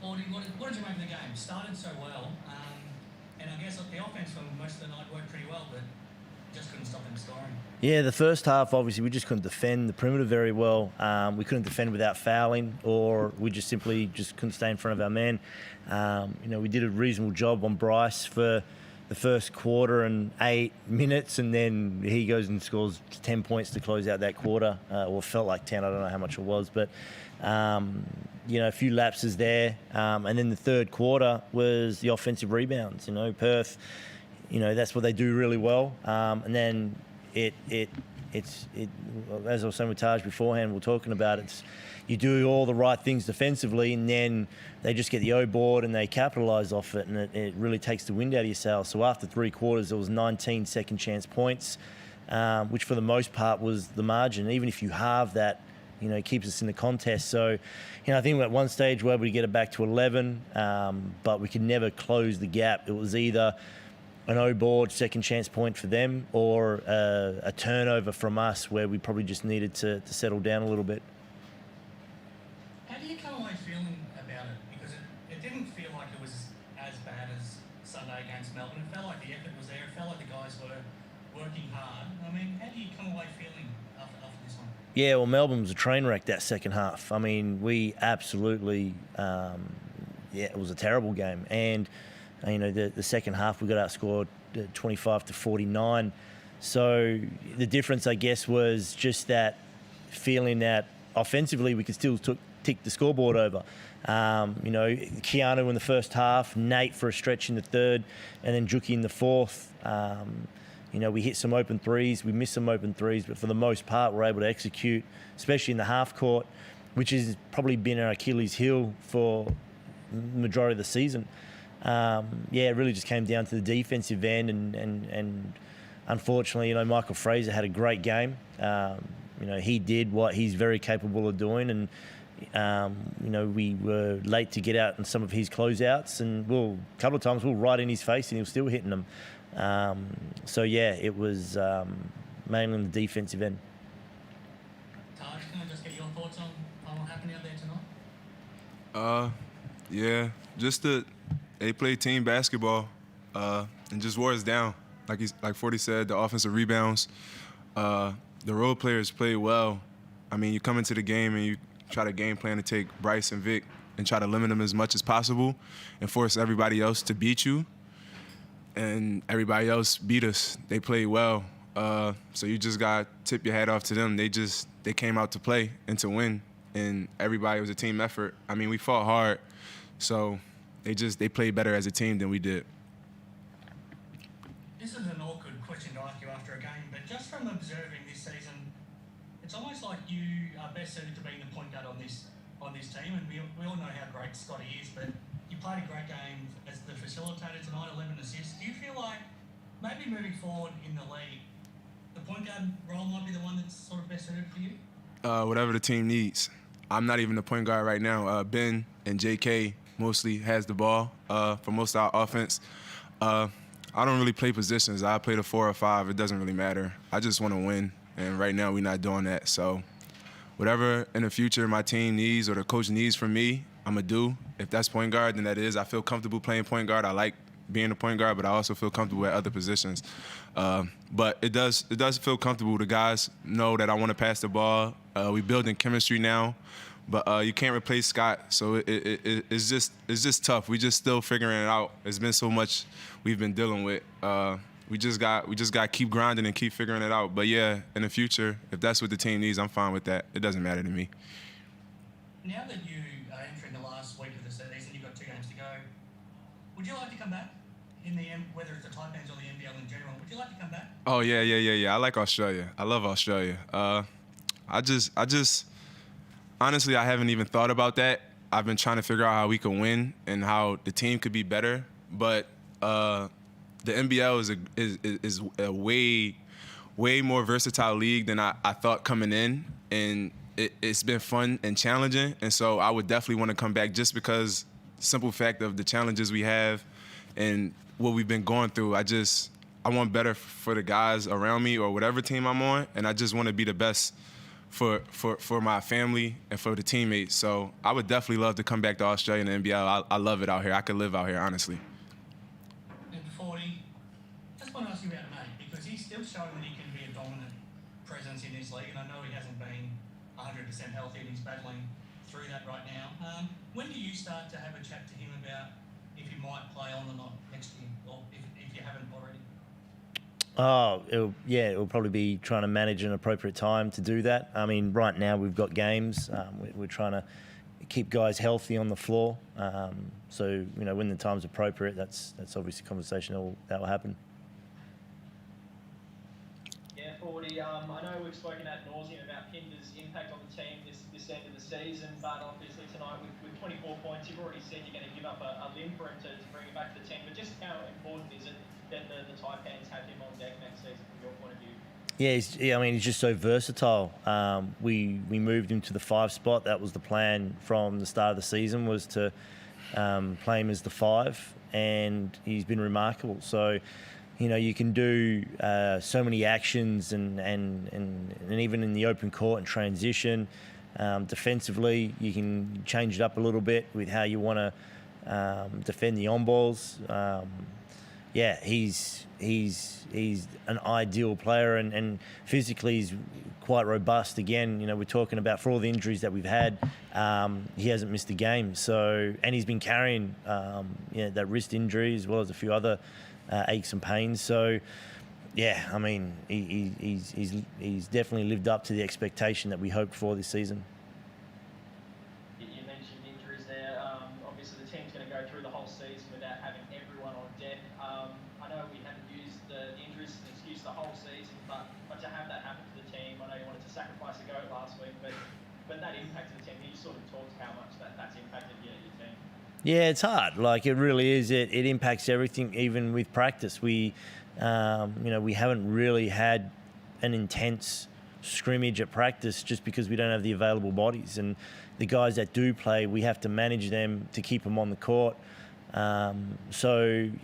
Forde, what did you make of the game? Started so well, and I guess the offense for most of the night worked pretty well, but just couldn't stop them scoring. Yeah, the first half, obviously, we just couldn't defend the perimeter very well. We couldn't defend without fouling, or we just simply just couldn't stay in front of our man. We did a reasonable job on Bryce for the first quarter and 8 minutes, and then he goes and scores 10 points to close out that quarter, or felt like 10, I don't know how much it was, but a few lapses there. And then the third quarter was the offensive rebounds. Perth, that's what they do really well. And then it's as I was saying with Taj beforehand, we're talking about you do all the right things defensively, and then they just get the O board and they capitalise off it, and it really takes the wind out of your sails. So after 3 quarters, there was 19 second chance points, which for the most part was the margin. Even if you halve that, it keeps us in the contest. So, I think at one stage we were able to get it back to 11, but we could never close the gap. It was either an O-board second chance point for them, or a turnover from us where we probably just needed to settle down a little bit. How do you come away feeling about it? Because it didn't feel like it was as bad as Sunday against Melbourne. It felt like the effort was there. It felt like the guys were working hard. I mean, how do you come away feeling after this one? Yeah, well, Melbourne was a train wreck that second half. I mean, we absolutely, it was a terrible game. And the second half we got outscored 25-49. So the difference, I guess, was just that feeling that offensively we could still tick the scoreboard over. Keanu in the first half, Nate for a stretch in the third, and then Juki in the fourth. We hit some open threes, we missed some open threes, but for the most part we're able to execute, especially in the half court, which has probably been our Achilles heel for the majority of the season. It really just came down to the defensive end, and unfortunately, Michael Fraser had a great game. He did what he's very capable of doing, and we were late to get out in some of his closeouts, and a couple of times we were right in his face and he was still hitting them. It was mainly on the defensive end. Taj, can I just get your thoughts on what happened out there tonight? Just they play team basketball and just wore us down. Like Forde said, the offensive rebounds, the role players played well. I mean, you come into the game and you try to game plan to take Bryce and Vic and try to limit them as much as possible and force everybody else to beat you. And everybody else beat us. They played well. So you just got to tip your hat off to them. They came out to play and to win. And everybody was a team effort. I mean, we fought hard. So they played better as a team than we did. This is an awkward question to ask you after a game, but just from observing this season, it's almost like you are best suited to being the point guard on this team, and we all know how great Scotty is, but you played a great game as the facilitator tonight, 11 assists. Do you feel like maybe moving forward in the league, the point guard role might be the one that's sort of best suited for you? Whatever the team needs. I'm not even the point guard right now. Ben and JK mostly has the ball for most of our offense. I don't really play positions. I play the 4 or 5. It doesn't really matter. I just want to win, and right now we're not doing that. So whatever in the future my team needs or the coach needs from me, I'm going to do. If that's point guard, then that is. I feel comfortable playing point guard. I like being a point guard, but I also feel comfortable at other positions. But it does feel comfortable. The guys know that I want to pass the ball. We building chemistry now, but you can't replace Scott. So it's just tough. We just still figuring it out. It's been so much we've been dealing with. We just got to keep grinding and keep figuring it out. But yeah, in the future, if that's what the team needs, I'm fine with that. It doesn't matter to me. Now that you are entering the last week of the season, you've got 2 games to go. Would you like to come back? Whether it's the Taipans or the NBL in general, would you like to come back? Oh yeah. I like Australia. I love Australia. I just honestly, I haven't even thought about that. I've been trying to figure out how we can win and how the team could be better. But the NBL is a way more versatile league than I thought coming in, and it's been fun and challenging. And so I would definitely want to come back just because simple fact of the challenges we have and what we've been going through. I want better for the guys around me or whatever team I'm on, and I just want to be the best for my family and for the teammates. So I would definitely love to come back to Australia and the NBL. I love it out here. I could live out here, honestly. And Forde, just want to ask you about Nate, because he's still showing that he can be a dominant presence in this league, and I know he hasn't been 100% healthy and he's battling through that right now. When do you start to have a chat to him about if he might play on or not next year, or if you haven't already? It'll probably be trying to manage an appropriate time to do that. I mean, right now we've got games. We're trying to keep guys healthy on the floor. So, when the time's appropriate, that's obviously a conversation that will happen. Yeah, Forde, I know we've spoken ad nauseum about Pinder's impact on the team this end of the season, but obviously tonight with 24 points, you've already said you're going to give up a limb for him to bring him back to the team. But just how important is it that the Taipans have him on deck next season from your point of view? Yeah, he's just so versatile. We moved him to the 5 spot. That was the plan from the start of the season, was to play him as the 5, and he's been remarkable. So, you can do so many actions and even in the open court and transition. Defensively, you can change it up a little bit with how you want to defend the on balls. He's an ideal player, and physically he's quite robust. Again, we're talking about, for all the injuries that we've had, he hasn't missed a game. So, and he's been carrying that wrist injury as well as a few other aches and pains. So, yeah, I mean, he's definitely lived up to the expectation that we hoped for this season. You mentioned injuries there. Obviously, the team's going to go through the whole season without having everyone on deck. I know we haven't used the injuries as an excuse the whole season, but to have that happen to the team, I know you wanted to sacrifice a goat last week, but that impacted the team. You sort of talked how much that's impacted your team. Yeah, it's hard. Like, it really is. It impacts everything, even with practice. We haven't really had an intense scrimmage at practice just because we don't have the available bodies. And the guys that do play, we have to manage them to keep them on the court.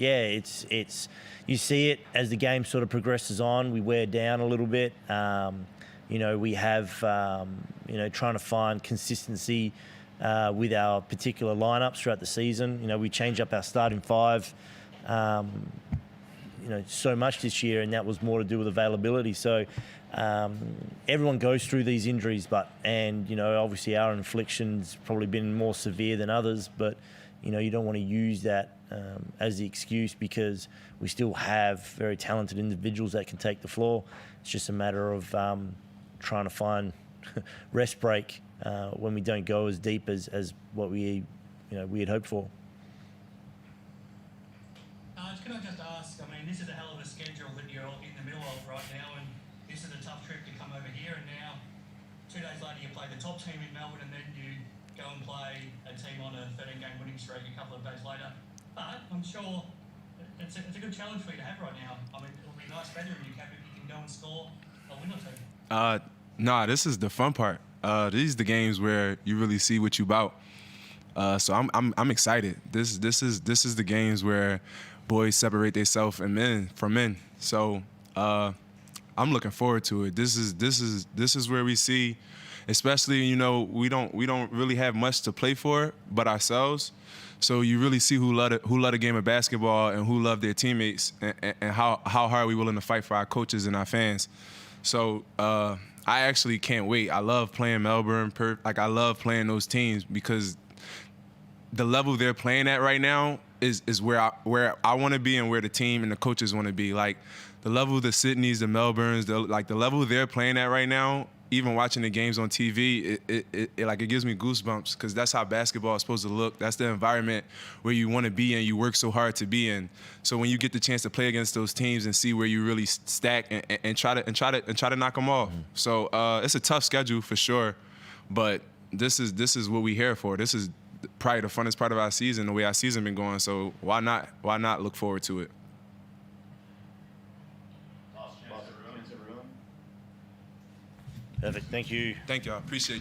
It's you see it as the game sort of progresses on. We wear down a little bit. We have trying to find consistency with our particular lineups throughout the season. We change up our starting 5. So much this year, and that was more to do with availability. So everyone goes through these injuries, obviously our infliction's probably been more severe than others, but you don't want to use that as the excuse, because we still have very talented individuals that can take the floor. It's just a matter of trying to find rest break when we don't go as deep as what we had hoped for. Can I just ask, I mean, this is a hell of a schedule that you're in the middle of right now, and this is a tough trip to come over here, and now 2 days later you play the top team in Melbourne, and then you go and play a team on a 13-game winning streak a couple of days later. But I'm sure it's a good challenge for you to have right now. I mean, it'll be nice weather in your cap if you can go and score a win or two. This is the fun part. These are the games where you really see what you about. So I'm excited. This is the games where boys separate themselves from men. So I'm looking forward to it. This is where we see, especially we don't really have much to play for but ourselves. So you really see who love a game of basketball and who love their teammates, and how hard we willing to fight for our coaches and our fans. So I actually can't wait. I love playing Melbourne, Perth. Like, I love playing those teams because the level they're playing at right now is where I want to be, and where the team and the coaches want to be. Like, the level of the Sydneys, the Melbournes, the level they're playing at right now, even watching the games on TV, it gives me goosebumps, because that's how basketball is supposed to look. That's the environment where you want to be in, you work so hard to be in. So when you get the chance to play against those teams and see where you really stack and try to knock them off. So it's a tough schedule for sure, but this is what we're here for. This is probably the funnest part of our season, the way our season been going. So why not look forward to it? Perfect. Thank you. Thank you. I appreciate you.